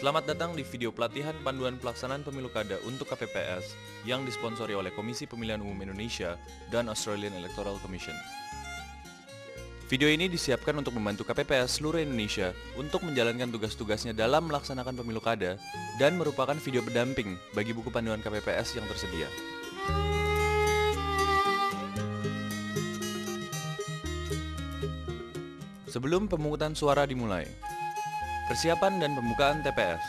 Selamat datang di video pelatihan panduan pelaksanaan pemilu kada untuk KPPS yang disponsori oleh Komisi Pemilihan Umum Indonesia dan Australian Electoral Commission. Video ini disiapkan untuk membantu KPPS seluruh Indonesia untuk menjalankan tugas-tugasnya dalam melaksanakan pemilu kada dan merupakan video pendamping bagi buku panduan KPPS yang tersedia. Sebelum pemungutan suara dimulai, persiapan dan pembukaan TPS.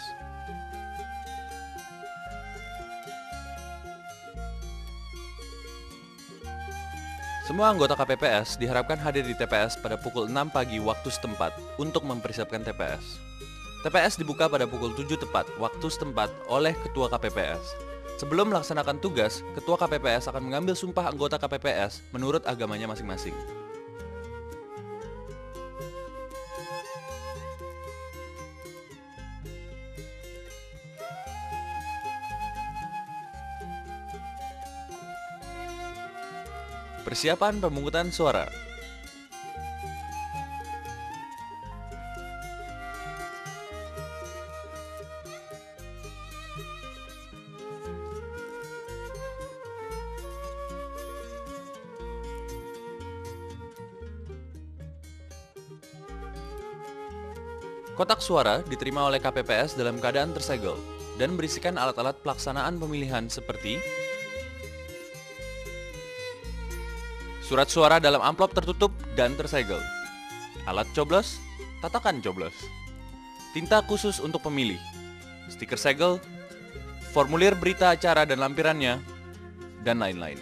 Semua anggota KPPS diharapkan hadir di TPS pada pukul 6 pagi waktu setempat untuk mempersiapkan TPS. TPS dibuka pada pukul 7 tepat waktu setempat oleh Ketua KPPS. Sebelum melaksanakan tugas, Ketua KPPS akan mengambil sumpah anggota KPPS menurut agamanya masing-masing. Persiapan pemungutan suara. Kotak suara diterima oleh KPPS dalam keadaan tersegel dan berisikan alat-alat pelaksanaan pemilihan seperti surat suara dalam amplop tertutup dan tersegel, alat coblos, tatakan coblos, tinta khusus untuk pemilih, stiker segel, formulir berita acara dan lampirannya, dan lain-lain.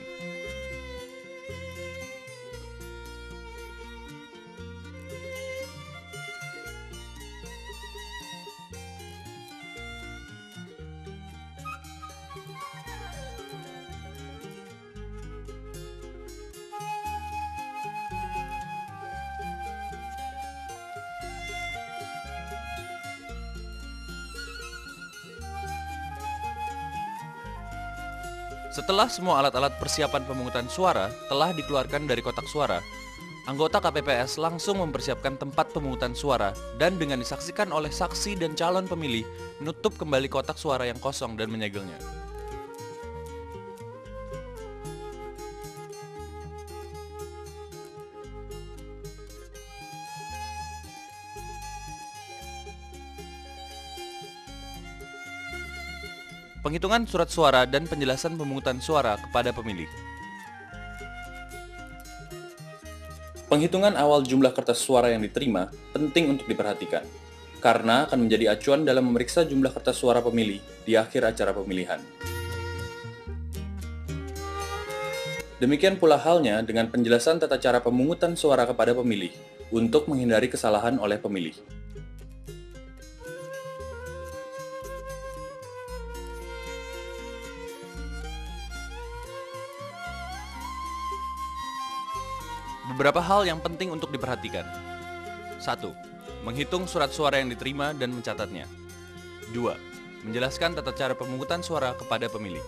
Setelah semua alat-alat persiapan pemungutan suara telah dikeluarkan dari kotak suara, anggota KPPS langsung mempersiapkan tempat pemungutan suara dan dengan disaksikan oleh saksi dan calon pemilih, menutup kembali kotak suara yang kosong dan menyegelnya. Penghitungan surat suara dan penjelasan pemungutan suara kepada pemilih. Penghitungan awal jumlah kertas suara yang diterima penting untuk diperhatikan, karena akan menjadi acuan dalam memeriksa jumlah kertas suara pemilih di akhir acara pemilihan. Demikian pula halnya dengan penjelasan tata cara pemungutan suara kepada pemilih, untuk menghindari kesalahan oleh pemilih. Beberapa hal yang penting untuk diperhatikan. 1. Menghitung surat suara yang diterima dan mencatatnya. 2. Menjelaskan tata cara pemungutan suara kepada pemilih.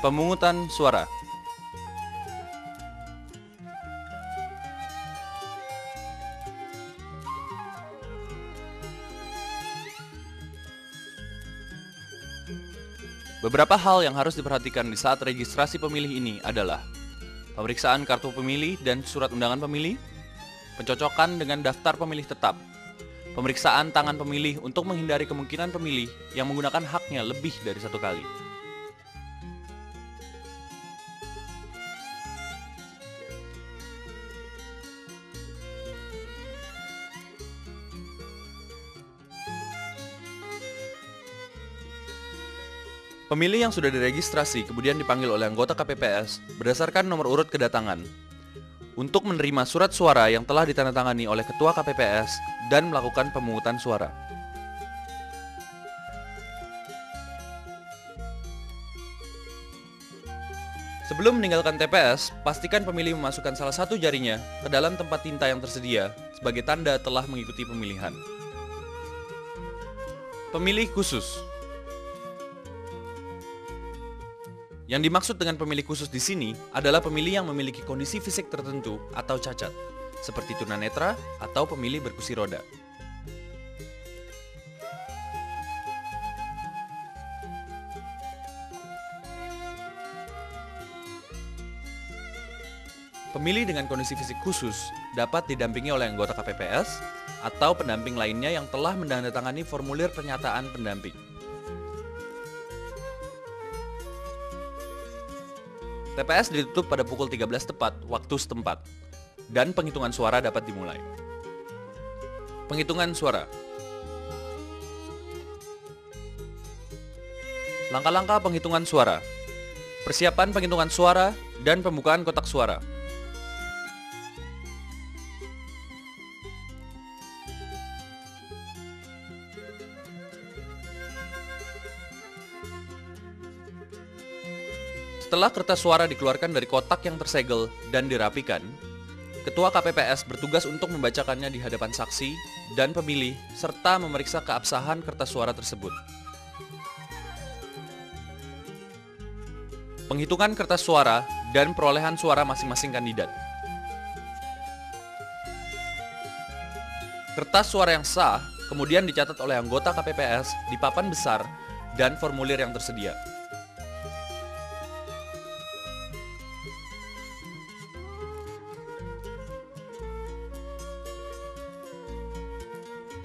Pemungutan suara. Beberapa hal yang harus diperhatikan di saat registrasi pemilih ini adalah pemeriksaan kartu pemilih dan surat undangan pemilih, pencocokan dengan daftar pemilih tetap, pemeriksaan tangan pemilih untuk menghindari kemungkinan pemilih yang menggunakan haknya lebih dari satu kali. Pemilih yang sudah diregistrasi kemudian dipanggil oleh anggota KPPS berdasarkan nomor urut kedatangan untuk menerima surat suara yang telah ditandatangani oleh Ketua KPPS dan melakukan pemungutan suara. Sebelum meninggalkan TPS, pastikan pemilih memasukkan salah satu jarinya ke dalam tempat tinta yang tersedia sebagai tanda telah mengikuti pemilihan. Pemilih khusus. Yang dimaksud dengan pemilih khusus di sini adalah pemilih yang memiliki kondisi fisik tertentu atau cacat. seperti tunanetra atau pemilih berkursi roda. Pemilih dengan kondisi fisik khusus dapat didampingi oleh anggota KPPS atau pendamping lainnya yang telah menandatangani formulir pernyataan pendamping. TPS ditutup pada pukul 13 tepat waktu setempat, dan penghitungan suara dapat dimulai. Penghitungan suara. Langkah-langkah penghitungan suara. Persiapan penghitungan suara dan pembukaan kotak suara. Setelah kertas suara dikeluarkan dari kotak yang tersegel dan dirapikan, Ketua KPPS bertugas untuk membacakannya di hadapan saksi dan pemilih serta memeriksa keabsahan kertas suara tersebut. Penghitungan kertas suara dan perolehan suara masing-masing kandidat. Kertas suara yang sah kemudian dicatat oleh anggota KPPS di papan besar dan formulir yang tersedia.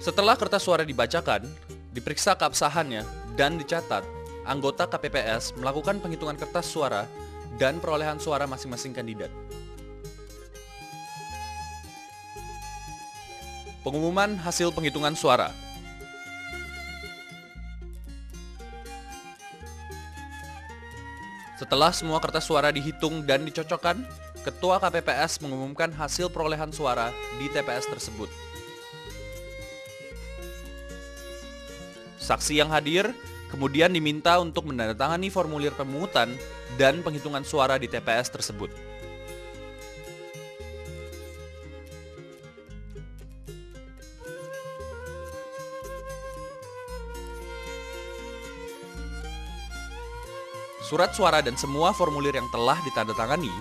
Setelah kertas suara dibacakan, diperiksa keabsahannya, dan dicatat, anggota KPPS melakukan penghitungan kertas suara dan perolehan suara masing-masing kandidat. Pengumuman hasil penghitungan suara. Setelah semua kertas suara dihitung dan dicocokkan, Ketua KPPS mengumumkan hasil perolehan suara di TPS tersebut. Saksi yang hadir kemudian diminta untuk menandatangani formulir pemungutan dan penghitungan suara di TPS tersebut. Surat suara dan semua formulir yang telah ditandatangani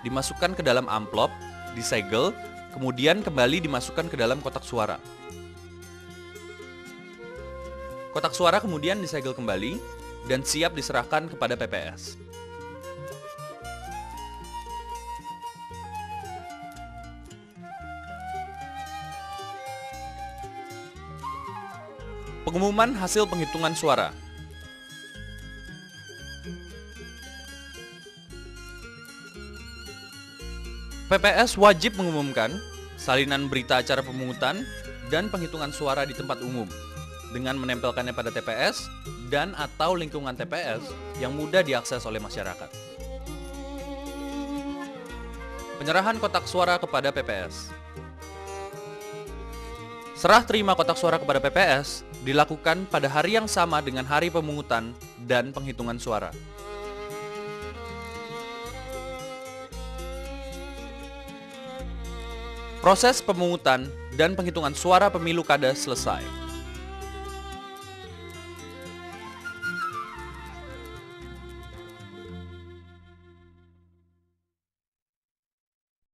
dimasukkan ke dalam amplop, disegel, kemudian kembali dimasukkan ke dalam kotak suara. Kotak suara kemudian disegel kembali dan siap diserahkan kepada PPS. Pengumuman hasil penghitungan suara. PPS wajib mengumumkan salinan berita acara pemungutan dan penghitungan suara di tempat umum dengan menempelkannya pada TPS dan atau lingkungan TPS yang mudah diakses oleh masyarakat. Penyerahan kotak suara kepada PPS. Serah terima kotak suara kepada PPS dilakukan pada hari yang sama dengan hari pemungutan dan penghitungan suara. Proses pemungutan dan penghitungan suara pemilu kada selesai.